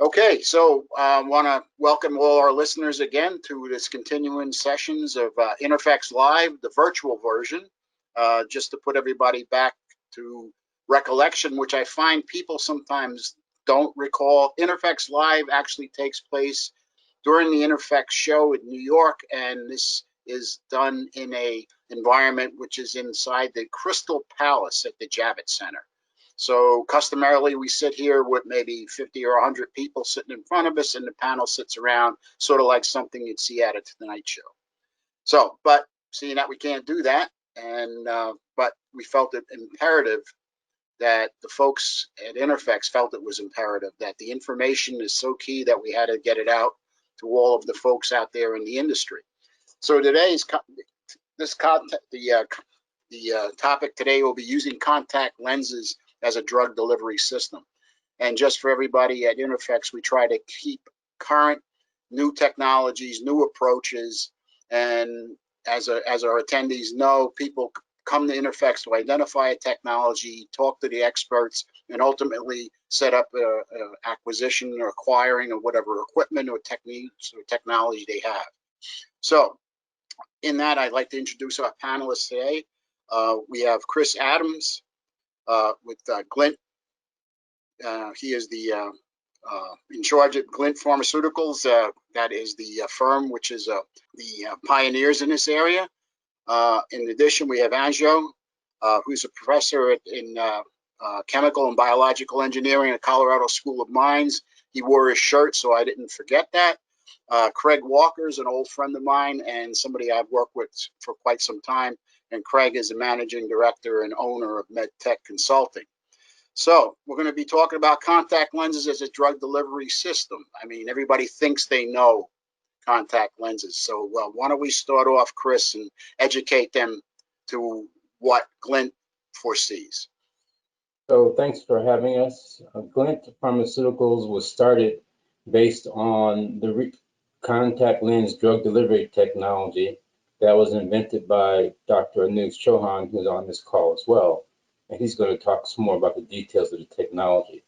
Okay, so I want to welcome all our listeners again to this continuing sessions of Interphex Live, the virtual version, just to put everybody back to recollection, which I find people sometimes don't recall. Interphex Live actually takes place during the Interphex show in New York, and this is done in a environment which is inside the Crystal Palace at the Javits Center. So customarily, we sit here with maybe 50 or 100 people sitting in front of us, and the panel sits around, sort of like something you'd see at a Tonight Show. So, but seeing that we can't do that, and but we felt it imperative that the folks at Interphex felt it was imperative that the information is so key that we had to get it out to all of the folks out there in the industry. So today's the topic today will be using contact lenses as a drug delivery system. And just for everybody at Interphex, we try to keep current, new technologies, new approaches, and as our attendees know, people come to Interphex to identify a technology, talk to the experts, and ultimately set up a acquisition or acquiring of whatever equipment or techniques or technology they have. So in that, I'd like to introduce our panelists today. We have Chris Adams, with Glint. He is the in charge at Glint Pharmaceuticals. That is the firm which is the pioneers in this area. In addition, we have Anuj, who's a professor in chemical and biological engineering at Colorado School of Mines. He wore his shirt, so I didn't forget that. Craig Walker is an old friend of mine and somebody I've worked with for quite some time. And Craig is the managing director and owner of MedTec Consulting. So we're going to be talking about contact lenses as a drug delivery system. I mean, everybody thinks they know contact lenses. So why don't we start off, Chris, and educate them to what Glint foresees. So thanks for having us. Glint Pharmaceuticals was started based on the contact lens drug delivery technology that was invented by Dr. Anuj Chauhan, who's on this call as well. And he's going to talk some more about the details of the technology.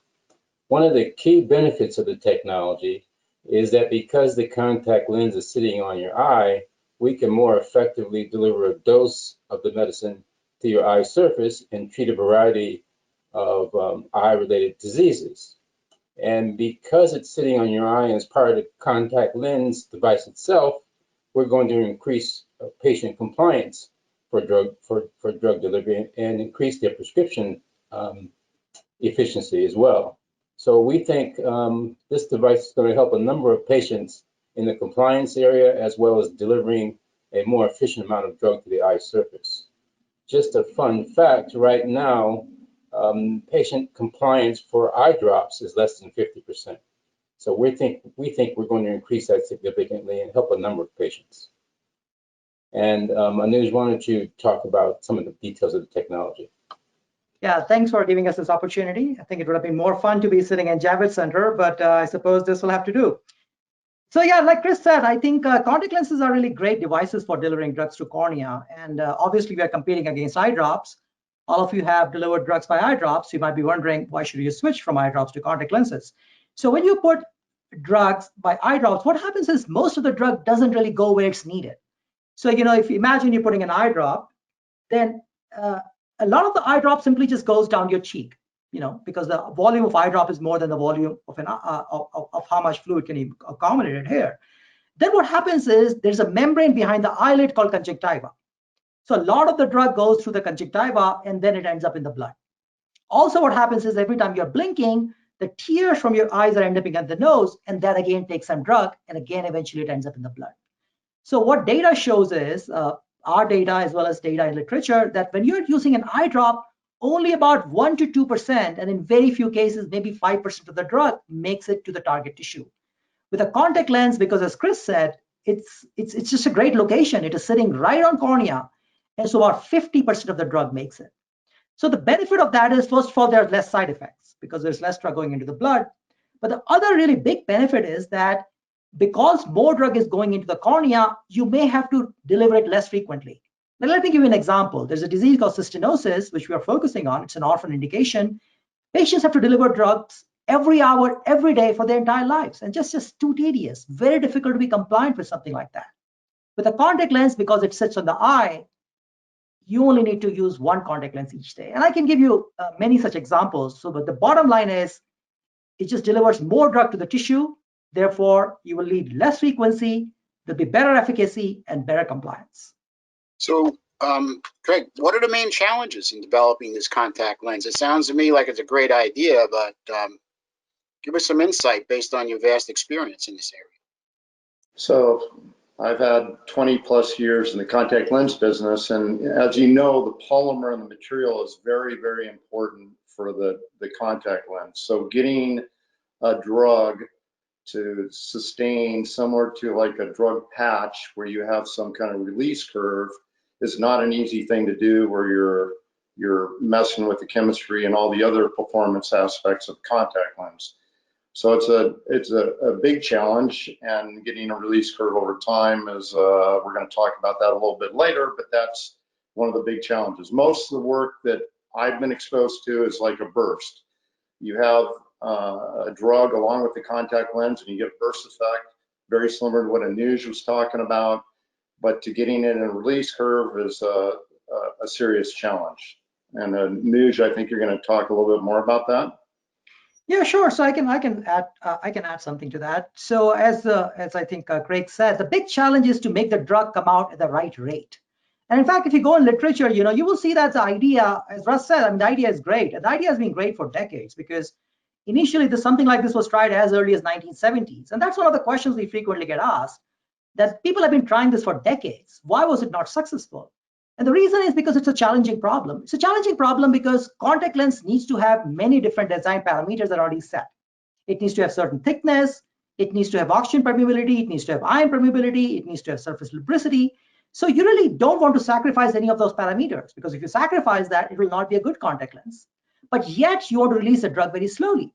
One of the key benefits of the technology is that because the contact lens is sitting on your eye, we can more effectively deliver a dose of the medicine to your eye surface and treat a variety of eye-related diseases. And because it's sitting on your eye as part of the contact lens device itself, we're going to increase patient compliance for drug delivery and increase their prescription efficiency as well. So we think this device is going to help a number of patients in the compliance area as well as delivering a more efficient amount of drug to the eye surface. Just a fun fact, right now, patient compliance for eye drops is less than 50%. So we think we're going to increase that significantly and help a number of patients. And Anuj, why don't you talk about some of the details of the technology? Yeah, thanks for giving us this opportunity. I think it would have been more fun to be sitting in Javits Center, but I suppose this will have to do. So yeah, like Chris said, I think contact lenses are really great devices for delivering drugs to cornea. And obviously we are competing against eye drops. All of you have delivered drugs by eye drops. You might be wondering, why should you switch from eye drops to contact lenses? So when you put drugs by eye drops, what happens is most of the drug doesn't really go where it's needed. So, you know, if you imagine you're putting an eye drop, then a lot of the eye drop simply just goes down your cheek, you know, because the volume of eye drop is more than the volume of of how much fluid can be accommodated here. Then what happens is there's a membrane behind the eyelid called conjunctiva. So a lot of the drug goes through the conjunctiva and then it ends up in the blood. Also, what happens is every time you're blinking, the tears from your eyes are ending up in the nose, and that again takes some drug, and again eventually it ends up in the blood. So what data shows is, our data as well as data in literature, that when you're using an eye drop, only about 1 to 2%, and in very few cases, maybe 5% of the drug makes it to the target tissue. With a contact lens, because as Chris said, it's just a great location. It is sitting right on cornea, and so about 50% of the drug makes it. So the benefit of that is, first of all, there are less side effects because there's less drug going into the blood. But the other really big benefit is that because more drug is going into the cornea, you may have to deliver it less frequently. Now, let me give you an example. There's a disease called cystinosis, which we are focusing on. It's an orphan indication. Patients have to deliver drugs every hour, every day for their entire lives. And just too tedious, very difficult to be compliant with something like that. With a contact lens, because it sits on the eye, you only need to use one contact lens each day. And I can give you many such examples. So, but the bottom line is, it just delivers more drug to the tissue. Therefore, you will need less frequency, there'll be better efficacy and better compliance. So, Craig, what are the main challenges in developing this contact lens? It sounds to me like it's a great idea, but give us some insight based on your vast experience in this area. So I've had 20 plus years in the contact lens business, and as you know, the polymer and the material is very, very important for the contact lens. So getting a drug to sustain similar to like a drug patch where you have some kind of release curve is not an easy thing to do, where you're messing with the chemistry and all the other performance aspects of contact lens. So it's a big challenge, and getting a release curve over time is, we're going to talk about that a little bit later, but that's one of the big challenges. Most of the work that I've been exposed to is like a burst. You have a drug along with the contact lens and you get a burst effect, very similar to what Anuj was talking about, but to getting in a release curve is a serious challenge. And Anuj, I think you're going to talk a little bit more about that. Yeah, sure. So I can add something to that. So as I think Craig said, the big challenge is to make the drug come out at the right rate. And in fact, if you go in literature, you will see that the idea, as Russ said, I mean, the idea is great, and the idea has been great for decades, because initially something like this was tried as early as 1970s, and that's one of the questions we frequently get asked. That people have been trying this for decades. Why was it not successful? And the reason is because it's a challenging problem. It's a challenging problem because contact lens needs to have many different design parameters that are already set. It needs to have certain thickness, it needs to have oxygen permeability, it needs to have ion permeability, it needs to have surface lubricity. So you really don't want to sacrifice any of those parameters, because if you sacrifice that, it will not be a good contact lens. But yet you want to release the drug very slowly.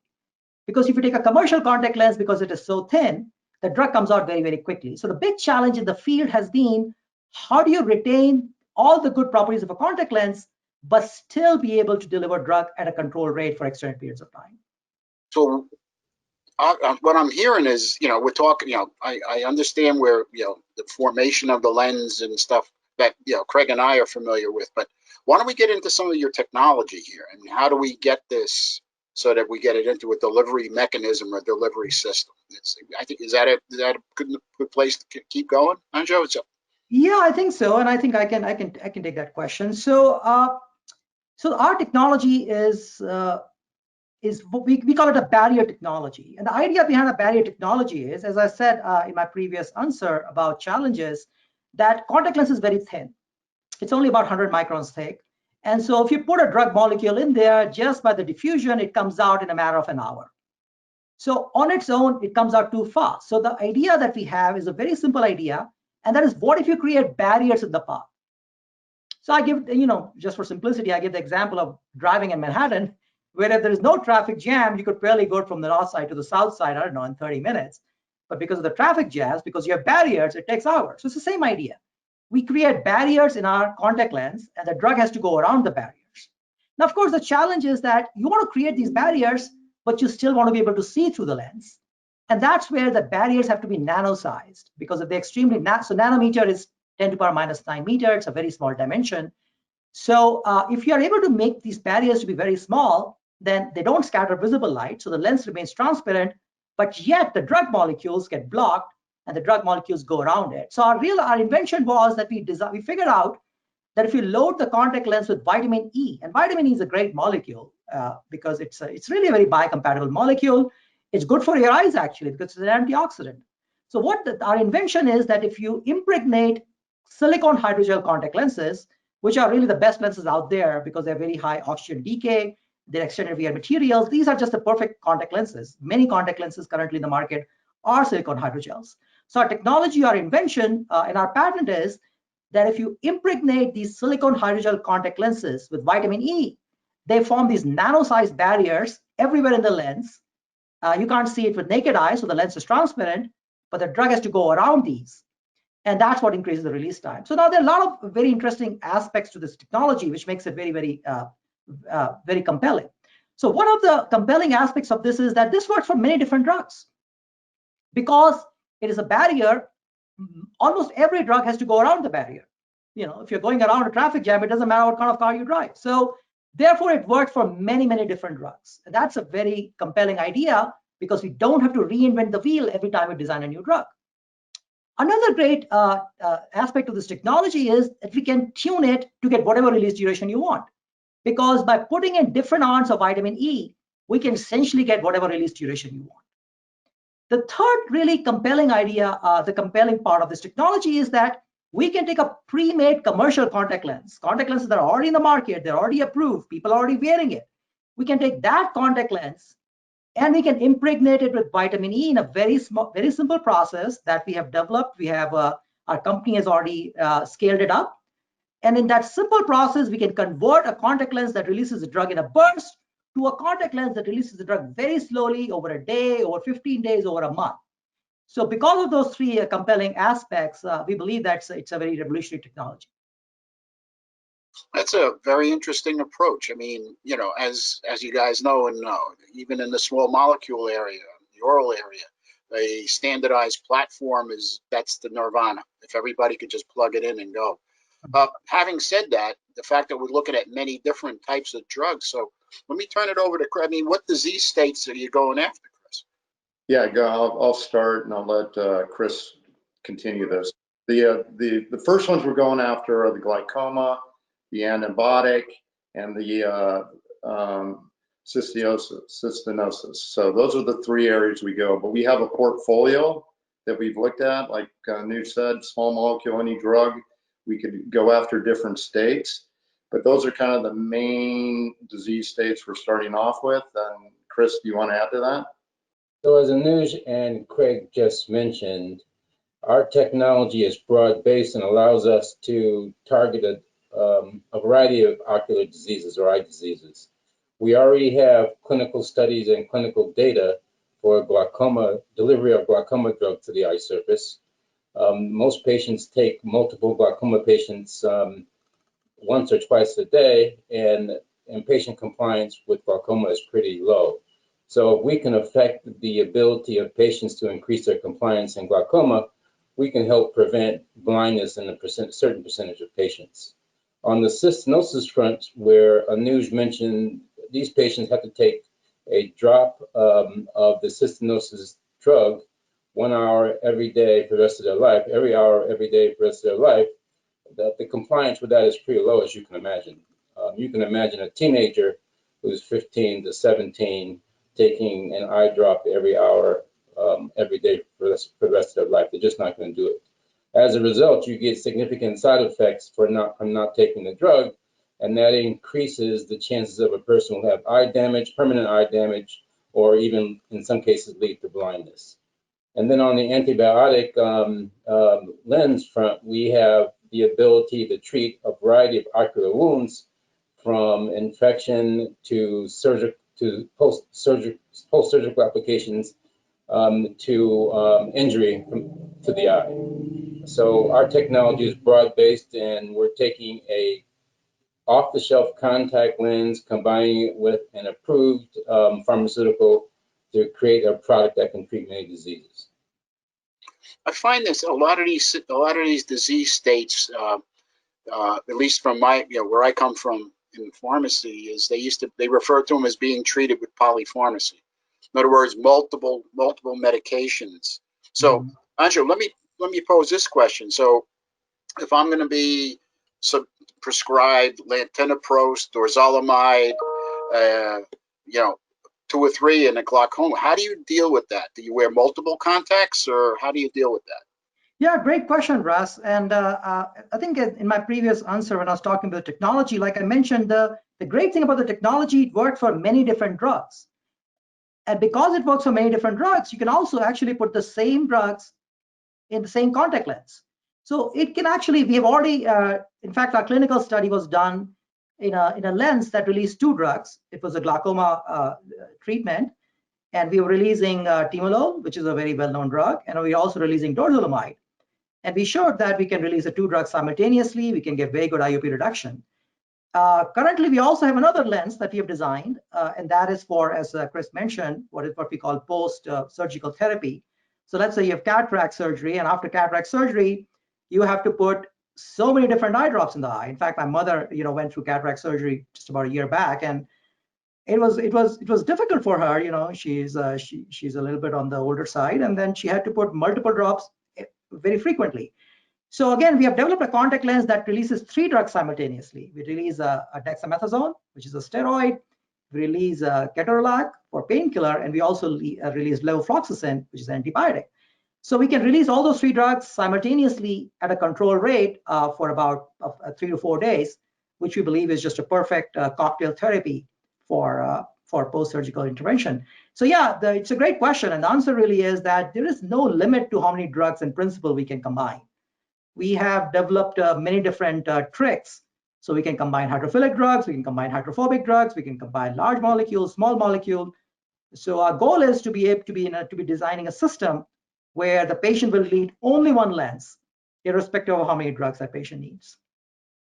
Because if you take a commercial contact lens, because it is so thin, the drug comes out very, very quickly. So the big challenge in the field has been, how do you retain all the good properties of a contact lens, but still be able to deliver drug at a controlled rate for extended periods of time? So what I'm hearing is, we're talking, I understand where, the formation of the lens and stuff that, Craig and I are familiar with, but why don't we get into some of your technology here? I mean, how do we get this so that we get it into a delivery mechanism or delivery system? I think, is that a good place to keep going, Anuj? Yeah, I think so, and I think I can take that question. So our technology is we call it a barrier technology, and the idea behind a barrier technology is, as I said in my previous answer about challenges, that contact lens is very thin. It's only about 100 microns thick, and so if you put a drug molecule in there, just by the diffusion, it comes out in a matter of an hour. So on its own, it comes out too fast. So the idea that we have is a very simple idea. And that is, what if you create barriers in the path? So I give, just for simplicity, I give the example of driving in Manhattan, where if there is no traffic jam, you could barely go from the north side to the south side, I don't know, in 30 minutes. But because of the traffic jams, because you have barriers, it takes hours. So it's the same idea. We create barriers in our contact lens, and the drug has to go around the barriers. Now, of course, the challenge is that you want to create these barriers, but you still want to be able to see through the lens. And that's where the barriers have to be nano-sized, because if they're extremely so nanometer is 10 to the power minus 9 meter. It's a very small dimension. So if you are able to make these barriers to be very small, then they don't scatter visible light. So the lens remains transparent, but yet the drug molecules get blocked and the drug molecules go around it. So our invention was that we figured out that if you load the contact lens with vitamin E, and vitamin E is a great molecule because it's really a very biocompatible molecule. It's good for your eyes, actually, because it's an antioxidant. So our invention is that if you impregnate silicone hydrogel contact lenses, which are really the best lenses out there because they're very high oxygen decay, they're extended wear materials, these are just the perfect contact lenses. Many contact lenses currently in the market are silicone hydrogels. So our technology, our invention, and our patent is that if you impregnate these silicone hydrogel contact lenses with vitamin E, they form these nano-sized barriers everywhere in the lens. You can't see it with naked eye, so the lens is transparent, but the drug has to go around these. And that's what increases the release time. So now there are a lot of very interesting aspects to this technology, which makes it very, very, very compelling. So one of the compelling aspects of this is that this works for many different drugs. Because it is a barrier, almost every drug has to go around the barrier. If you're going around a traffic jam, it doesn't matter what kind of car you drive. So therefore, it works for many, many different drugs. And that's a very compelling idea because we don't have to reinvent the wheel every time we design a new drug. Another great aspect of this technology is that we can tune it to get whatever release duration you want. Because by putting in different amounts of vitamin E, we can essentially get whatever release duration you want. The third really compelling idea, the compelling part of this technology is that we can take a pre-made commercial contact lenses that are already in the market, they're already approved, people are already wearing it. We can take that contact lens and we can impregnate it with vitamin E in a very simple process that we have developed. We have our company has already scaled it up. And in that simple process, we can convert a contact lens that releases the drug in a burst to a contact lens that releases the drug very slowly over a day, over 15 days, over a month. So because of those three compelling aspects, we believe that it's a very revolutionary technology. That's a very interesting approach. I mean, as you guys know and know, even in the small molecule area, the oral area, a standardized platform that's the nirvana. If everybody could just plug it in and go. Having said that, the fact that we're looking at many different types of drugs. So let me turn it over to Chris. I mean, what disease states are you going after, Chris? Yeah, I'll start and I'll let Chris continue this. The first ones we're going after are the glaucoma, the antibiotic, and the cystinosis. So those are the three areas we go. But we have a portfolio that we've looked at, like Anuj said, small molecule, any drug. We could go after different states, but those are kind of the main disease states we're starting off with. And Chris, do you want to add to that? So as Anuj and Craig just mentioned, our technology is broad-based and allows us to target a variety of ocular diseases or eye diseases. We already have clinical studies and clinical data for glaucoma, delivery of glaucoma drug to the eye surface. Most patients take multiple glaucoma patients once or twice a day, and patient compliance with glaucoma is pretty low. So if we can affect the ability of patients to increase their compliance in glaucoma, we can help prevent blindness in a certain percentage of patients. On the cystinosis front, where Anuj mentioned these patients have to take a drop of the cystinosis drug 1 hour every day for the rest of their life, every hour every day for the rest of their life, the compliance with that is pretty low, as you can imagine. You can imagine a teenager who's 15 to 17 taking an eye drop every hour every day for the rest of their life. They're just not going to do it. As a result, you get significant side effects from not taking the drug, and that increases the chances of a person will have eye damage, permanent eye damage, or even in some cases lead to blindness. And then on the antibiotic lens front, we have the ability to treat a variety of ocular wounds, from infection to post-surgical applications to injury to the eye. So our technology is broad-based, and we're taking a off-the-shelf contact lens, combining it with an approved pharmaceutical to create a product that can treat many diseases. I find this a lot of these disease states, at least from my where I come from in pharmacy, is they refer to them as being treated with polypharmacy. In other words, multiple medications. So, Anuj, let me pose this question. So, if I'm going to be prescribed lantinoprost or zolamide, 2 or 3 in a glaucoma, how do you deal with that? Do you wear multiple contacts, or how do you deal with that? Yeah, great question, Russ. And I think in my previous answer, when I was talking about technology, like I mentioned, the great thing about the technology, it works for many different drugs. And because it works for many different drugs, you can also actually put the same drugs in the same contact lens. So it can actually, we have already, in fact, our clinical study was done in a lens that released 2 drugs. It was a glaucoma treatment, and we were releasing timolol, which is a very well-known drug, and we were also releasing dorzolamide. And we showed that we can release the 2 drugs simultaneously. We can get very good IOP reduction. Currently, we also have another lens that we have designed, and that is for, as Chris mentioned, what we call post-surgical therapy. So let's say you have cataract surgery, and after cataract surgery, you have to put so many different eye drops in the eye. In fact, my mother, went through cataract surgery just about a year back, and it was difficult for her. She's a little bit on the older side, and then she had to put multiple drops very frequently. So again, we have developed a contact lens that releases 3 drugs simultaneously. We release a dexamethasone, which is a steroid. We release ketorolac for painkiller, and we also release levofloxacin, which is an antibiotic. So we can release all those 3 drugs simultaneously at a controlled rate for about 3 to 4 days, which we believe is just a perfect cocktail therapy for post-surgical intervention. So yeah, it's a great question, and the answer really is that there is no limit to how many drugs in principle we can combine. We have developed many different tricks. So we can combine hydrophilic drugs, we can combine hydrophobic drugs, we can combine large molecule, small molecule. So our goal is to be able to be designing a system where the patient will need only one lens, irrespective of how many drugs that patient needs.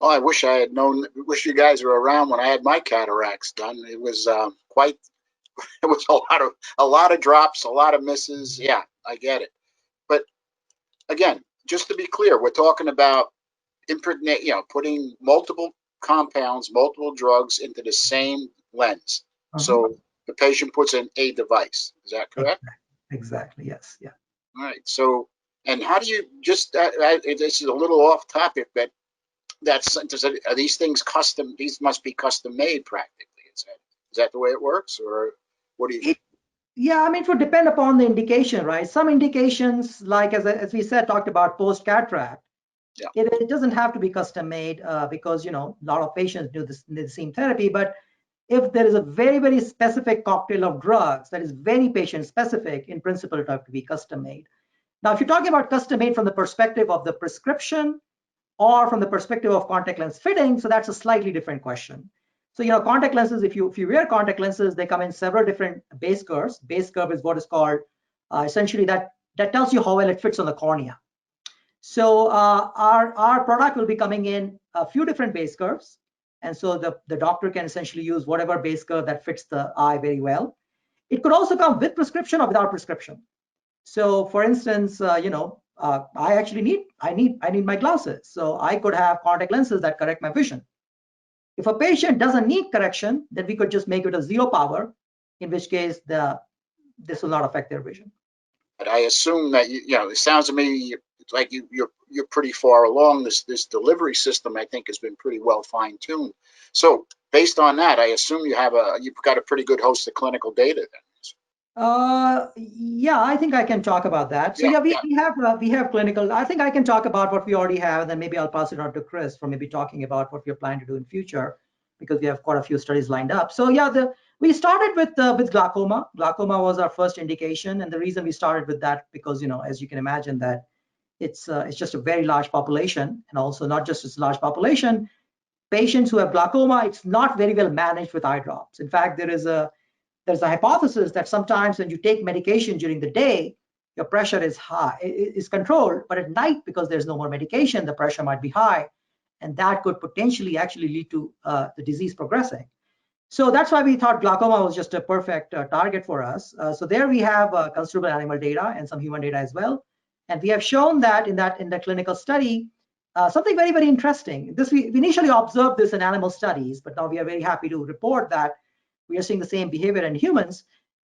Well, I wish I had known. Wish you guys were around when I had my cataracts done. It was quite. It was a lot of drops, a lot of misses. Yeah, I get it. But again, just to be clear, we're talking about putting multiple compounds, multiple drugs into the same lens. So the patient puts in a device. Is that correct? Exactly. Yes. Yeah. All right. So, and how do you this is a little off topic, but are these things custom? These must be custom made practically. Is that the way it works, or what do you? Yeah, I mean, it would depend upon the indication, right? Some indications, like as we said, talked about post cataract. Yeah. It doesn't have to be custom made because a lot of patients do the same therapy. But if there is a very, very specific cocktail of drugs that is very patient specific, in principle, it have to be custom made. Now, if you're talking about custom made from the perspective of the prescription or from the perspective of contact lens fitting, so that's a slightly different question. So, contact lenses, if you wear contact lenses, they come in several different base curves. Base curve is what is called essentially that tells you how well it fits on the cornea. So our product will be coming in a few different base curves. And so the doctor can essentially use whatever base curve that fits the eye very well. It could also come with prescription or without prescription. So for instance, I actually need my glasses. So I could have contact lenses that correct my vision. If a patient doesn't need correction, then we could just make it a 0 power, in which case this will not affect their vision. But I assume that it sounds to me like you're pretty far along. This delivery system, I think, has been pretty well fine-tuned. So based on that, I assume you've got a pretty good host of clinical data then. Yeah, I think I can talk about that. So we have clinical. I think I can talk about what we already have, and then maybe I'll pass it on to Chris for maybe talking about what we're planning to do in future, because we have quite a few studies lined up. So yeah, we started with glaucoma. Glaucoma was our first indication, and the reason we started with that because as you can imagine that it's just a very large population, and also not just a large population, patients who have glaucoma, it's not very well managed with eye drops. In fact, there's a hypothesis that sometimes when you take medication during the day, your pressure is high, is controlled, but at night, because there's no more medication, the pressure might be high, and that could potentially actually lead to the disease progressing. So that's why we thought glaucoma was just a perfect target for us. So there we have considerable animal data and some human data as well, and we have shown that in the clinical study, something very, very interesting. We initially observed this in animal studies, but now we are very happy to report that we are seeing the same behavior in humans.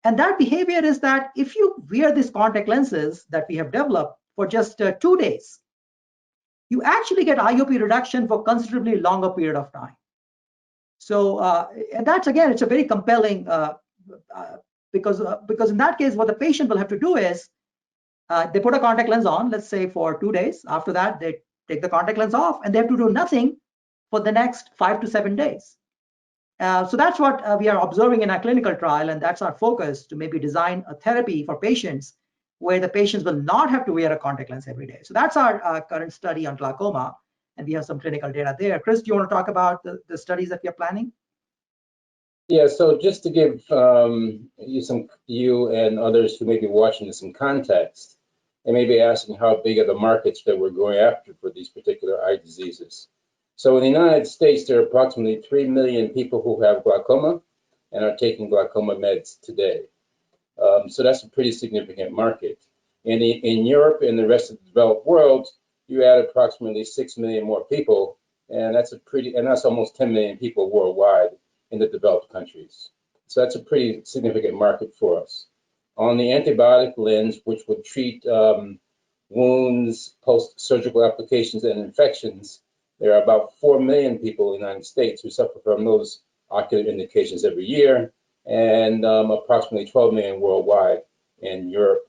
And that behavior is that if you wear these contact lenses that we have developed for just 2 days, you actually get IOP reduction for considerably longer period of time. So, and that's, again, it's a very compelling, because in that case, what the patient will have to do is, they put a contact lens on, let's say for 2 days. After that, they take the contact lens off, and they have to do nothing for the next 5 to 7 days. So that's what we are observing in our clinical trial, and that's our focus, to maybe design a therapy for patients where the patients will not have to wear a contact lens every day. So that's our current study on glaucoma, and we have some clinical data there. Chris, do you want to talk about the studies that we are planning? Yeah, so just to give you and others who may be watching this some context, and maybe asking how big are the markets that we're going after for these particular eye diseases. So in the United States, there are approximately 3 million people who have glaucoma and are taking glaucoma meds today. So that's a pretty significant market. In Europe and the rest of the developed world, you add approximately 6 million more people, and that's almost 10 million people worldwide in the developed countries. So that's a pretty significant market for us. On the antibiotic lens, which would treat wounds, post-surgical applications, and infections, there are about 4 million people in the United States who suffer from those ocular indications every year, and approximately 12 million worldwide in Europe,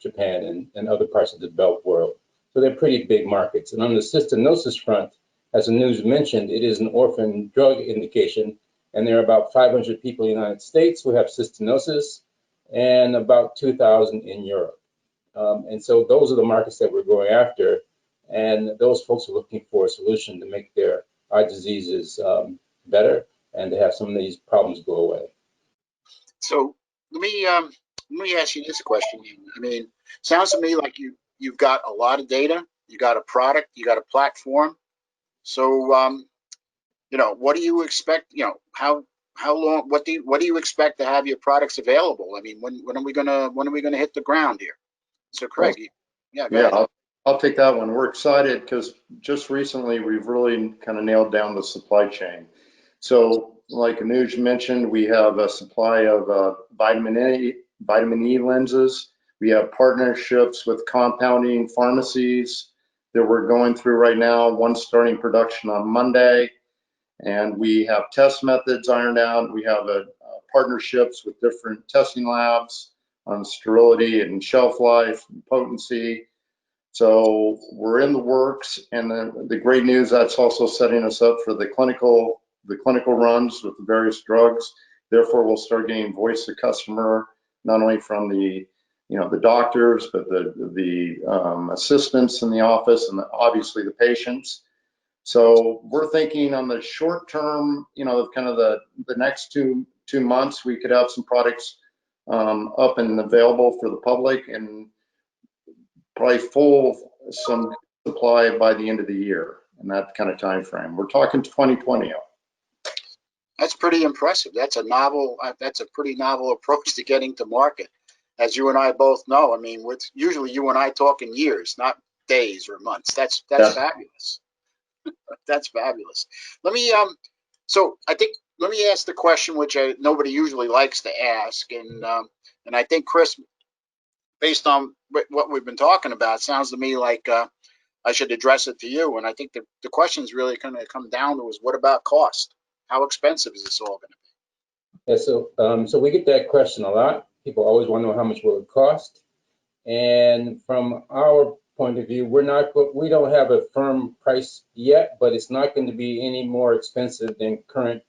Japan, and other parts of the developed world. So they're pretty big markets. And on the cystinosis front, as Anuj mentioned, it is an orphan drug indication, and there are about 500 people in the United States who have cystinosis, and about 2,000 in Europe. And so those are the markets that we're going after, and those folks are looking for a solution to make their eye diseases better and to have some of these problems go away. So let me ask you this question. I mean, sounds to me like you've got a lot of data, you got a product, you got a platform. So you know, what do you expect? You know, how long? What do you expect to have your products available? I mean, when are we gonna hit the ground here? So Craig, yeah, go ahead. I'll take that one. We're excited because just recently we've really kind of nailed down the supply chain. So like Anuj mentioned, we have a supply of vitamin E lenses. We have partnerships with compounding pharmacies that we're going through right now. One starting production on Monday. And we have test methods ironed out. We have partnerships with different testing labs on sterility and shelf life and potency. So we're in the works, and the great news, that's also setting us up for the clinical runs with the various drugs. Therefore, we'll start getting voice of customer, not only from the doctors, but the assistants in the office, and obviously the patients. So we're thinking on the short term, kind of the next two months, we could have some products up and available for the public, and probably full some supply by the end of the year, in that kind of time frame. We're talking 2020. That's pretty impressive. That's a pretty novel approach to getting to market. As you and I both know, I mean, usually you and I talk in years, not days or months. That's fabulous. That's fabulous. Let me ask the question which nobody usually likes to ask, and I think Chris, based on what we've been talking about, sounds to me like I should address it to you. And I think the question is really going to come down to is, what about cost? How expensive is this all going to be? Yeah, so we get that question a lot. People always want to know how much will it cost. And from our point of view, we don't have a firm price yet, but it's not going to be any more expensive than current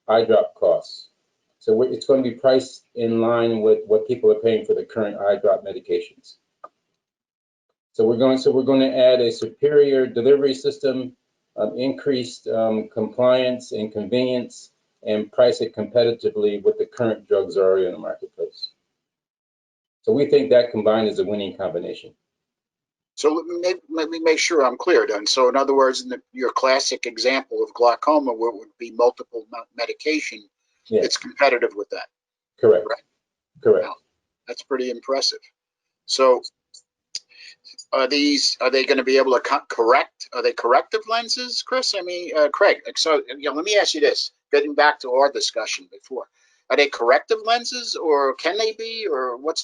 eye drop costs. So it's going to be priced in line with what people are paying for the current eye drop medications. So we're going to add a superior delivery system, increased compliance and convenience, and price it competitively with the current drugs already in the marketplace. So we think that combined is a winning combination. So let me make sure I'm clear then. So in other words, in your classic example of glaucoma, where it would be multiple medication, yeah, it's competitive with that. Correct. Right? Correct. Wow, that's pretty impressive. So are they going to be able to correct? Are they corrective lenses, Chris? I mean, Craig. So let me ask you this. Getting back to our discussion before, are they corrective lenses, or can they be, or what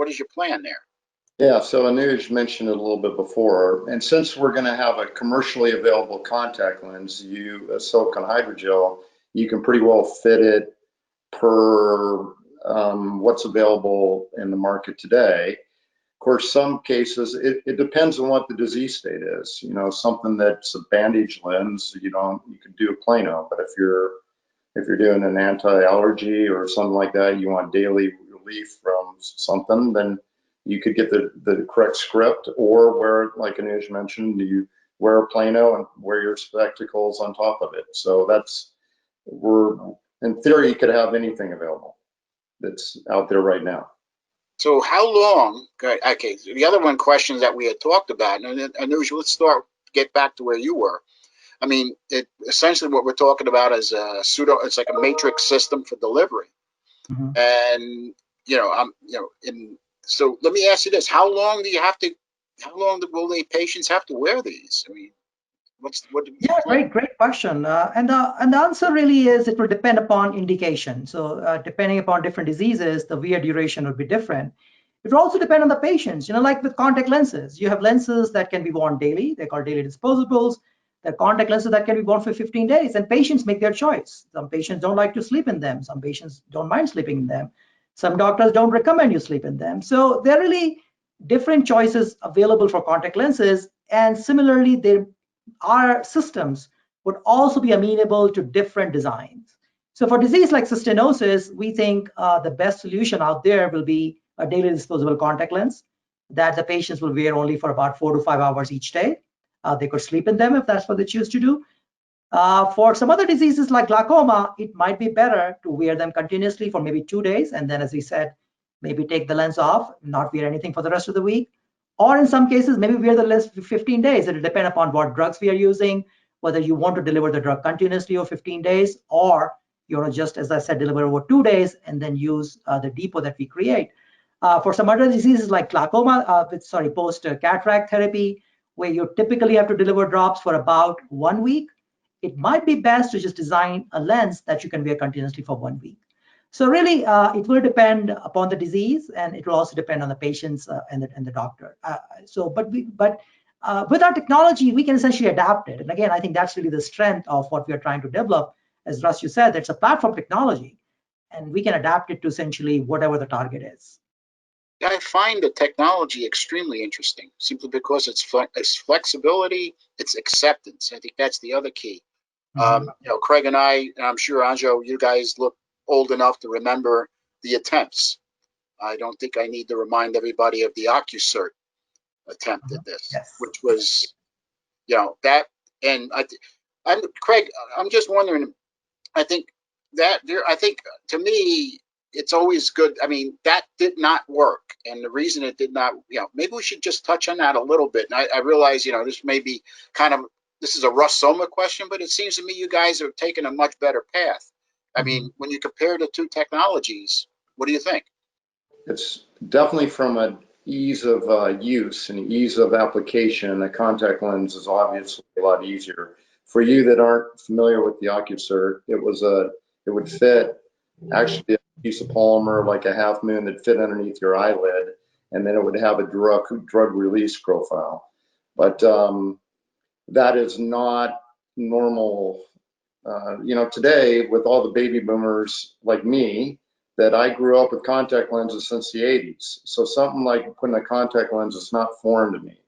is your plan there? Yeah, so Anuj mentioned it a little bit before, and since we're going to have a commercially available contact lens, a silicone hydrogel, you can pretty well fit it per what's available in the market today. Of course, some cases, it depends on what the disease state is. Something that's a bandage lens, you could do a plano, but if you're doing an anti-allergy or something like that, you want daily relief from something, then you could get the correct script, or wear, like Anuj mentioned, you wear a plano and wear your spectacles on top of it. So in theory, you could have anything available that's out there right now. So how long, okay, so the other one question that we had talked about, and Anuj, let's start get back to where you were. I mean, essentially what we're talking about is it's like a matrix system for delivery. Mhm. And, so let me ask you this, how long will the patients have to wear these? I mean, Yeah, great question. And the answer really is it will depend upon indication. So depending upon different diseases, the wear duration will be different. It will also depend on the patients. Like with contact lenses, you have lenses that can be worn daily. They're called daily disposables. There are contact lenses that can be worn for 15 days, and patients make their choice. Some patients don't like to sleep in them. Some patients don't mind sleeping in them. Some doctors don't recommend you sleep in them. So there are really different choices available for contact lenses. And similarly, our systems would also be amenable to different designs. So for disease like cystinosis, we think the best solution out there will be a daily disposable contact lens that the patients will wear only for about 4 to 5 hours each day. They could sleep in them if that's what they choose to do. For some other diseases like glaucoma, it might be better to wear them continuously for maybe 2 days. And then, as we said, maybe take the lens off, not wear anything for the rest of the week. Or in some cases, maybe wear the lens for 15 days. It'll depend upon what drugs we are using, whether you want to deliver the drug continuously over 15 days, or you want to just, as I said, deliver over 2 days and then use the depot that we create. For some other diseases like glaucoma, post-cataract therapy, where you typically have to deliver drops for about 1 week, it might be best to just design a lens that you can wear continuously for 1 week. So really, it will depend upon the disease, and it will also depend on the patients and the doctor. But with our technology, we can essentially adapt it. And again, I think that's really the strength of what we are trying to develop. As Russ, you said, it's a platform technology, and we can adapt it to essentially whatever the target is. I find the technology extremely interesting, simply because it's flexibility, it's acceptance. I think that's the other key. Craig and I'm sure Anjo, you guys look old enough to remember the attempts. I don't think I need to remind everybody of the OcuCert attempt at this, Yes. which was, that. And Craig, I'm just wondering. I think to me, it's always good. I mean, that did not work, and the reason it did not, maybe we should just touch on that a little bit. And I realize, this may be this is a Russ Somma question, but it seems to me you guys are taking a much better path. I mean, when you compare the two technologies, what do you think? It's definitely from an ease of use and ease of application. A contact lens is obviously a lot easier. For you that aren't familiar with the OcuCert, it would fit actually a piece of polymer like a half moon that fit underneath your eyelid, and then it would have a drug release profile. But that is not normal. Today with all the baby boomers like me, that I grew up with contact lenses since the 80s. So something like putting a contact lens is not foreign to me.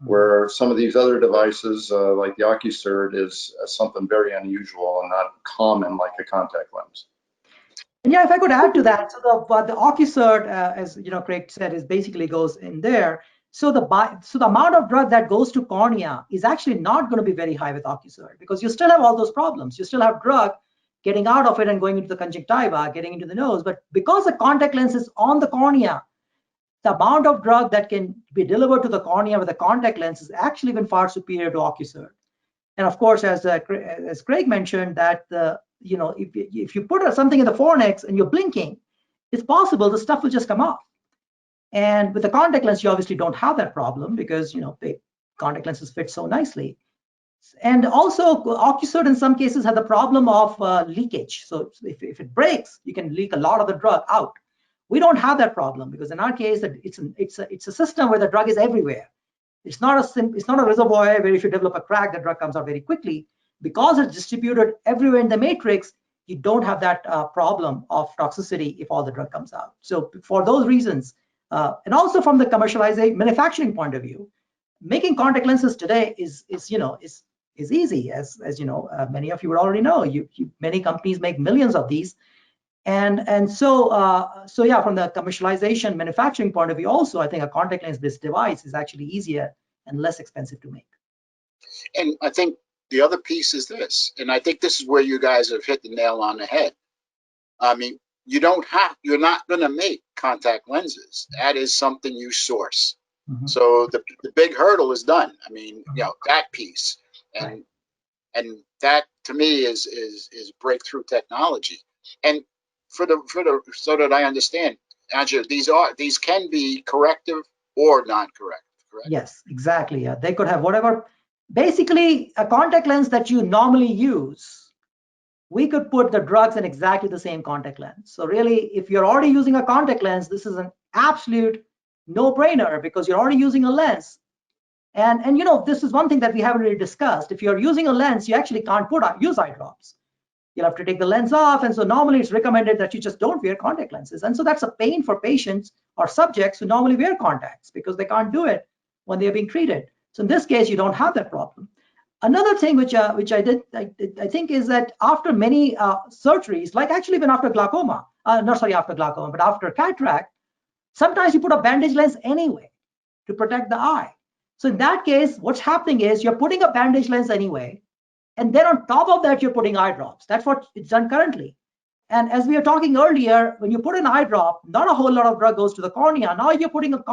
Where some of these other devices, like the OcuCert, is something very unusual and not common like a contact lens. And yeah, if I could add to that, so the OcuCert, as Craig said, is basically goes in there. So the amount of drug that goes to cornea is actually not going to be very high with OcuCert, because you still have all those problems. You still have drug getting out of it and going into the conjunctiva, getting into the nose. But because the contact lens is on the cornea, the amount of drug that can be delivered to the cornea with a contact lens is actually even far superior to OcuCert. And of course, as Craig mentioned, that if you put something in the fornix and you're blinking, it's possible the stuff will just come off. And with the contact lens, you obviously don't have that problem, because the contact lenses fit so nicely. And also, OcuCert in some cases have the problem of leakage. So if it breaks, you can leak a lot of the drug out. We don't have that problem, because in our case, it's a system where the drug is everywhere. It's not a reservoir where if you develop a crack, the drug comes out very quickly. Because it's distributed everywhere in the matrix, you don't have that problem of toxicity if all the drug comes out. So for those reasons, and also from the commercialization manufacturing point of view, making contact lenses today is easy, as many of you would already know. Many companies make millions of these. And so yeah, from the commercialization manufacturing point of view, also, I think a contact lens-based device is actually easier and less expensive to make. And I think the other piece is this, and I think this is where you guys have hit the nail on the head. I mean, you're not going to make contact lenses. That is something you source. Mhm. So the big hurdle is done. I mean, you know, that piece, and that to me is breakthrough technology. And for the so that I understand, Anuj, these can be corrective or non-corrective, correct? Yes, exactly. Yeah, they could have whatever. Basically, a contact lens that you normally use, we could put the drugs in exactly the same contact lens. So really, if you're already using a contact lens, this is an absolute no-brainer because you're already using a lens. And you know, this is one thing that we haven't really discussed. If you're using a lens, you actually can't use eye drops. You'll have to take the lens off. And so normally it's recommended that you just don't wear contact lenses. And so that's a pain for patients or subjects who normally wear contacts because they can't do it when they're being treated. So in this case, you don't have that problem. Another thing which I think is that after many surgeries, like actually even after glaucoma, not sorry, after glaucoma, but after cataract, sometimes you put a bandage lens anyway to protect the eye. So in that case, what's happening is you're putting a bandage lens anyway, and then on top of that, you're putting eye drops. That's what it's done currently. And as we were talking earlier, when you put an eye drop, not a whole lot of drug goes to the cornea. Now you're putting a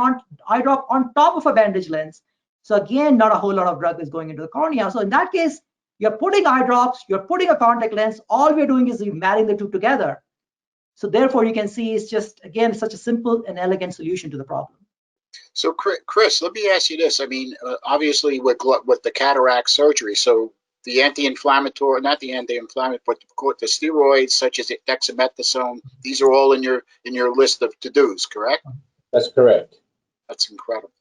eye drop on top of a bandage lens. So again, not a whole lot of drug is going into the cornea. So in that case, you're putting eye drops, you're putting a contact lens. All we're doing is marrying the two together. So therefore, you can see it's just, again, such a simple and elegant solution to the problem. So Chris, let me ask you this. I mean, obviously with the cataract surgery, so the anti-inflammatory, not the anti-inflammatory, but the steroids such as dexamethasone, these are all in your list of to-dos, correct? That's correct. That's incredible.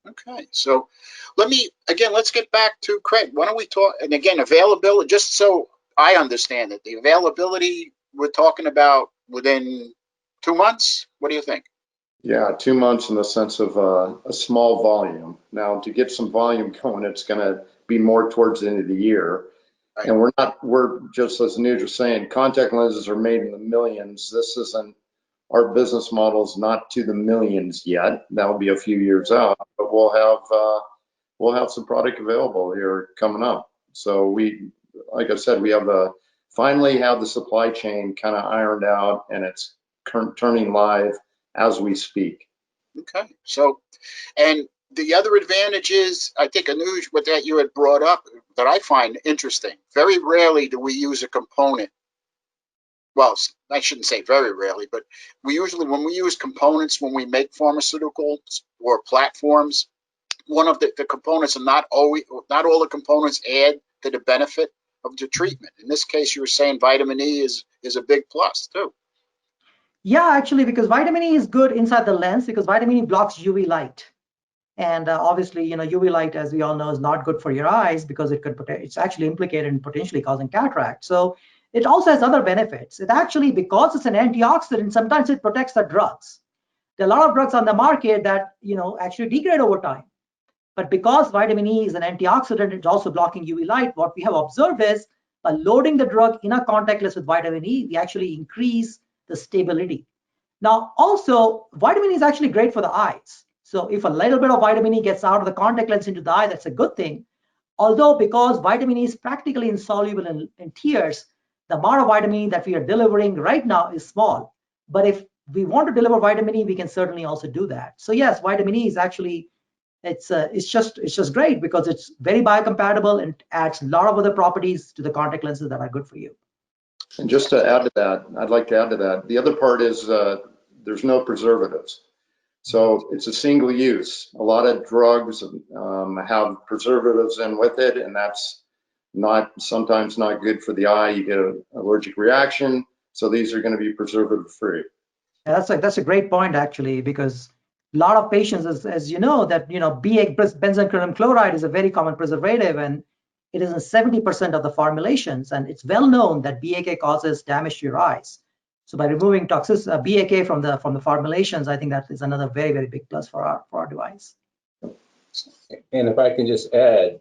Okay, so let's get back to Craig. Why don't we talk, and again, availability, just so I understand it, the availability we're talking about within 2 months? What do you think? Yeah, 2 months in the sense of a small volume. Now, to get some volume going, it's going to be more towards the end of the year. Right. And we're just as Anuj was saying, contact lenses are made in the millions. This isn't, our business model's not to the millions yet. That'll be a few years out, but we'll have some product available here coming up. So like I said, we finally have the supply chain kind of ironed out, and it's turning live as we speak. Okay, so, and the other advantage is, I think, Anuj, what that you had brought up that I find interesting. Very rarely do we use a component. Well, I shouldn't say very rarely, but we usually, when we use components, when we make pharmaceuticals or platforms, one of the components are not all the components add to the benefit of the treatment. In this case, you were saying vitamin E is a big plus too. Yeah, actually, because vitamin E is good inside the lens because vitamin E blocks UV light. And obviously, you know, UV light, as we all know, is not good for your eyes because it's actually implicated in potentially causing cataract. So it also has other benefits. It actually, because it's an antioxidant, sometimes it protects the drugs. There are a lot of drugs on the market that, you know, actually degrade over time. But because vitamin E is an antioxidant, it's also blocking UV light. What we have observed is by loading the drug in a contact lens with vitamin E, we actually increase the stability. Now, also, vitamin E is actually great for the eyes. So if a little bit of vitamin E gets out of the contact lens into the eye, that's a good thing. Although because vitamin E is practically insoluble in tears, the amount of vitamin E that we are delivering right now is small. But if we want to deliver vitamin E, we can certainly also do that. So yes, vitamin E is actually, it's just great because it's very biocompatible and adds a lot of other properties to the contact lenses that are good for you. And just to add to that, I'd like to add to that. The other part is there's no preservatives. So it's a single use. A lot of drugs have preservatives in with it, and that's sometimes not good for the eye. You get an allergic reaction. So these are going to be preservative free. Yeah, that's a great point actually, because a lot of patients, as you know, that benzoyl chloride is a very common preservative, and it is in 70% of the formulations, and it's well known that BAK causes damage to your eyes. So by removing BAK from the formulations, I think that is another very, very big plus for our device. And if I can just add,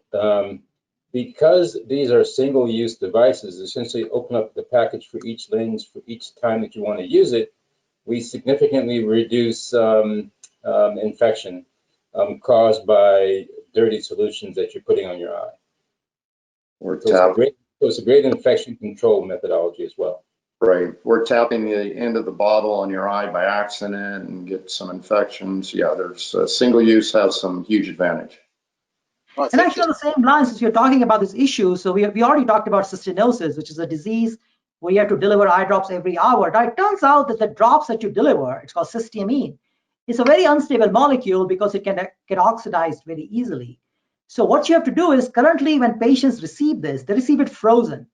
because these are single-use devices, essentially open up the package for each lens for each time that you want to use it, we significantly reduce infection caused by dirty solutions that you're putting on your eye. Or so it's a great infection control methodology as well. Right. We're tapping the end of the bottle on your eye by accident and get some infections. Yeah, there's single use has some huge advantage. Well, I And think actually, on the same lines, as you're talking about this issue, so we already talked about cystinosis, which is a disease where you have to deliver eye drops every hour. Now, it turns out that the drops that you deliver, it's called cysteamine, it's a very unstable molecule because it can get oxidized very easily. So what you have to do is currently when patients receive this, they receive it frozen.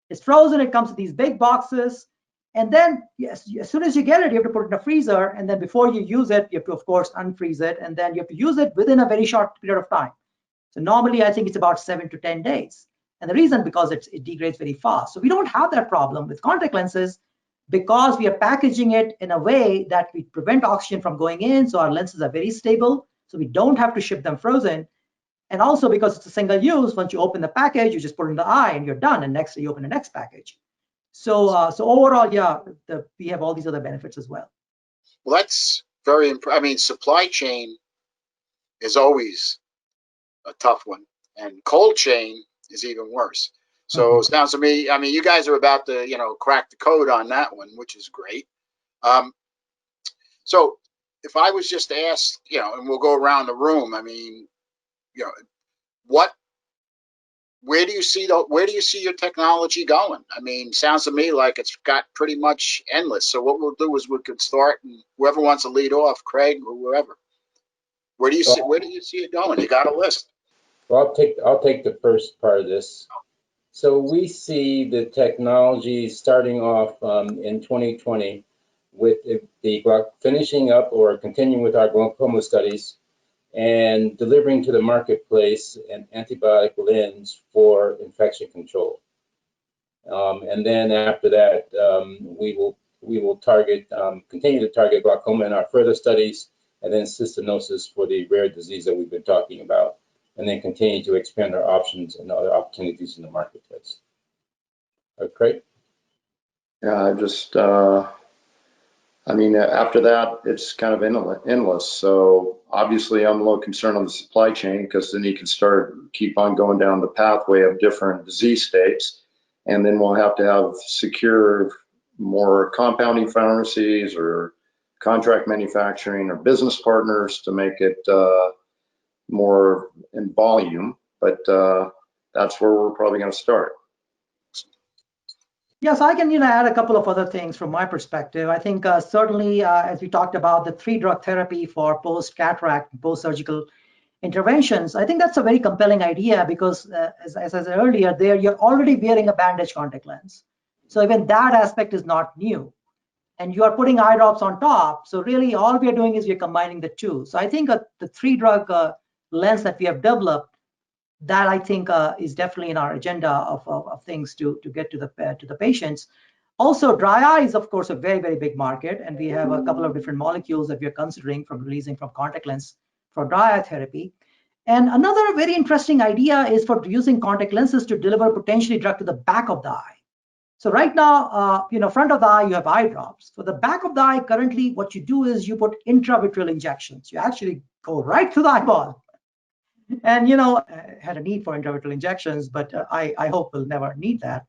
It's frozen, it comes in these big boxes. And then yes, as soon as you get it, you have to put it in a freezer. And then before you use it, you have to, of course, unfreeze it. And then you have to use it within a very short period of time. So normally I think it's about 7 to 10 days. And the reason because it degrades very fast. So we don't have that problem with contact lenses because we are packaging it in a way that we prevent oxygen from going in. So our lenses are very stable. So we don't have to ship them frozen. And also because it's a single use, once you open the package, you just put it in the eye and you're done. And next you open the next package. So so overall, yeah, we have all these other benefits as well. Well, that's very I mean, supply chain is always a tough one, and cold chain is even worse. So it sounds to me, I mean, you guys are about to, you know, crack the code on that one, which is great. So if I was just to ask, you know, and we'll go around the room, I mean, you know, where do you see your technology going? I mean, sounds to me like it's got pretty much endless. So what we'll do is we could start, and whoever wants to lead off, Craig or whoever. Where do you see it going? You got a list. Well, I'll take the first part of this. So we see the technology starting off in 2020 with the finishing up or continuing with our glaucoma studies and delivering to the marketplace an antibiotic lens for infection control. And then after that, we will target continue to target glaucoma in our further studies, and then cystinosis for the rare disease that we've been talking about, and then continue to expand our options and other opportunities in the marketplace. Craig? Yeah, I mean, after that, it's kind of endless. So obviously, I'm a little concerned on the supply chain because then you can keep on going down the pathway of different disease states. And then we'll have to have secure more compounding pharmacies or contract manufacturing or business partners to make it more in volume. But that's where we're probably going to start. Yes, I can add a couple of other things from my perspective. I think certainly, as we talked about the 3-drug therapy for post-cataract, post-surgical interventions, I think that's a very compelling idea because, as I said earlier, there you're already wearing a bandage contact lens. So even that aspect is not new. And you are putting eye drops on top. So really all we are doing is we're combining the two. So I think the 3-drug lens that we have developed, that I think is definitely in our agenda of things to get to the patients. Also, dry eye is of course a very, very big market, and we have a couple of different molecules that we are considering from releasing from contact lens for dry eye therapy. And another very interesting idea is for using contact lenses to deliver potentially drug to the back of the eye. So right now, front of the eye, you have eye drops. For the back of the eye, currently what you do is you put intravitreal injections. You actually go right to the eyeball. And had a need for intravitreal injections, but I hope we'll never need that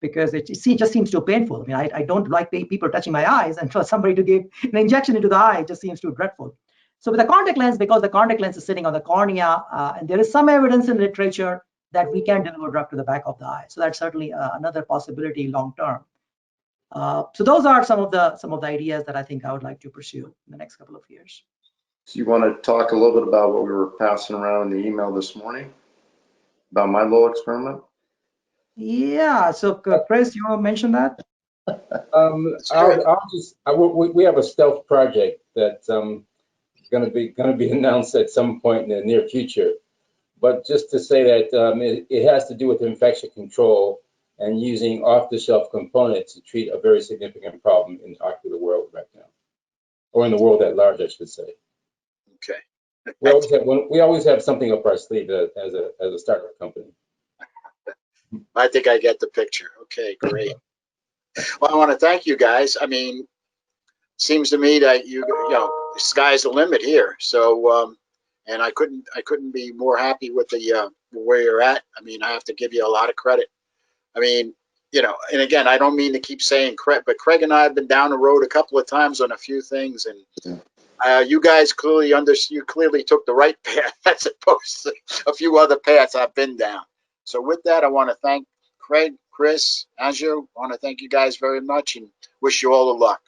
because it just seems too painful. I mean, I don't like people touching my eyes, and for somebody to give an injection into the eye, it just seems too dreadful. So with the contact lens, because the contact lens is sitting on the cornea, and there is some evidence in literature that we can deliver drug to the back of the eye. So that's certainly another possibility long term. So those are some of the ideas that I think I would like to pursue in the next couple of years. So you want to talk a little bit about what we were passing around in the email this morning about my little experiment? Yeah. So Chris, you want to mention that? We have a stealth project that's going to be announced at some point in the near future. But just to say that it has to do with infection control and using off-the-shelf components to treat a very significant problem in the ocular world right now, or in the world at large, I should say. Okay. We always have something up our sleeve as a startup company. I think I get the picture. Okay, great. Well, I want to thank you guys. I mean, seems to me that the sky's the limit here. So, and I couldn't be more happy with the where you're at. I mean, I have to give you a lot of credit. I mean, you know, and again, I don't mean to keep saying Craig, but Craig and I have been down the road a couple of times on a few things, and you guys clearly you clearly took the right path as opposed to a few other paths I've been down. So with that, I want to thank Craig, Chris, Anju. I want to thank you guys very much and wish you all the luck.